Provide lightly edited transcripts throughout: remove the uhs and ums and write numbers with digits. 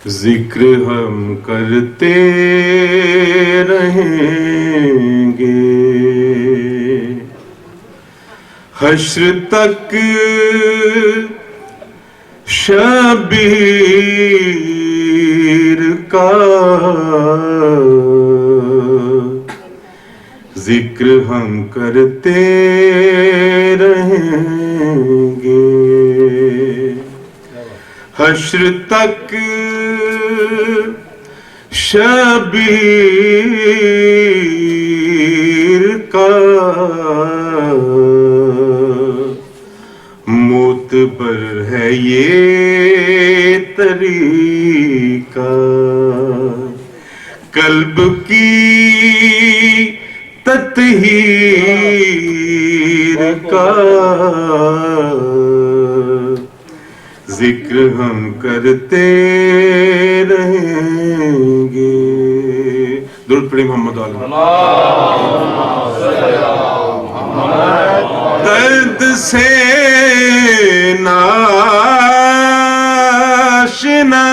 ذکر ہم کرتے رہیں گے حشر تک شبیر کا ذکر ہم کرتے رہیں گے حشر تک شبیر کا معتبر ہے یہ طریقہ قلب کی تطہیر کا ذکر ہم کرتے رہیں گے درود پڑھیں محمد علیہ درد سے ناشنا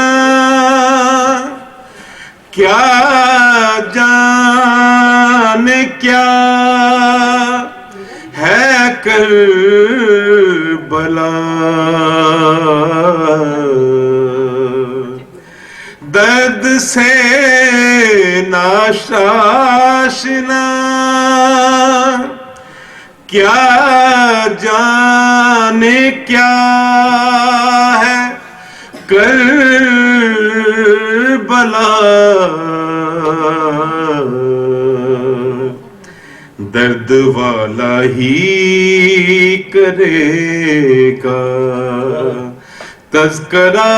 کیا جانے کیا ہے کربلا درد سے ناشنا کیا جانے کیا ہے کربلا درد والا ہی کرے گا تذکرہ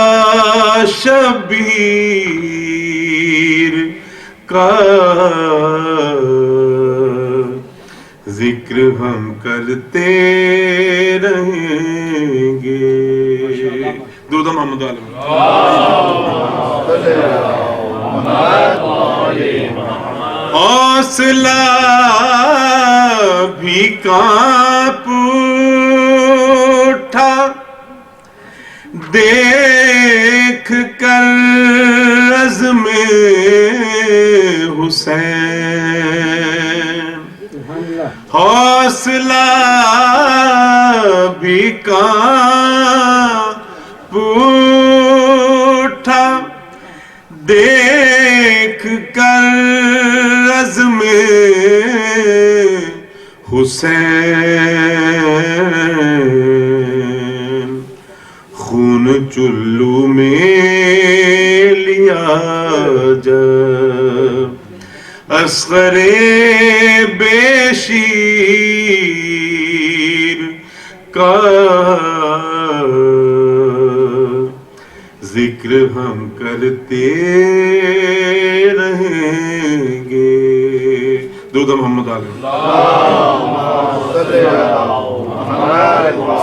شبیر کا ذکر ہم کرتے رہیں گے درود محمد علیہ حوصلہ بھی کانپ اٹھا دیکھ کر عزم حسین حوصلہ بھی کانپ اٹھا دیکھ کر عزم حسین خون چلو میں لیا جب اصغر بے شیر کا ذکر ہم کرتے رہیں گے درود محمد علیہ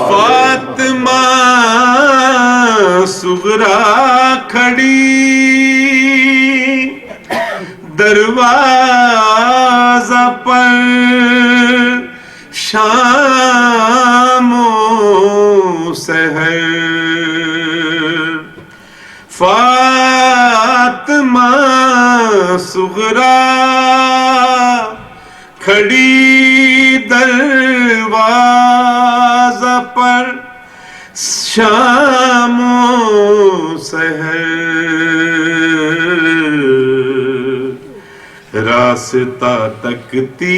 فاطمہ صغریٰ کھڑی دروازہ پر شام و سحر فاطمہ صغریٰ کھڑی دروازہ پر شام و سحر راستہ تکتی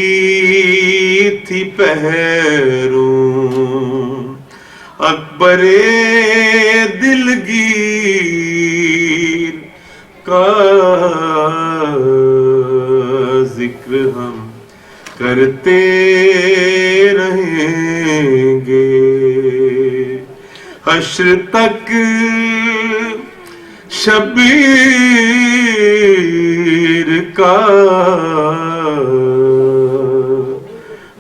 تھی پہروں اکبر دلگیر کا ذکر ہم کرتے رہیں گے حشر تک شبیر کا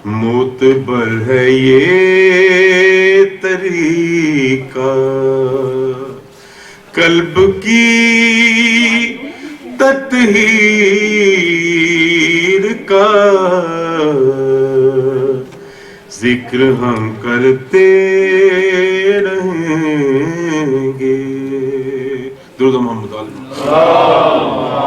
معتبر ہے یہ طریقہ قلب کی تطہیر کا ذکر ہم کرتے رہیں گے درود محمد علیہ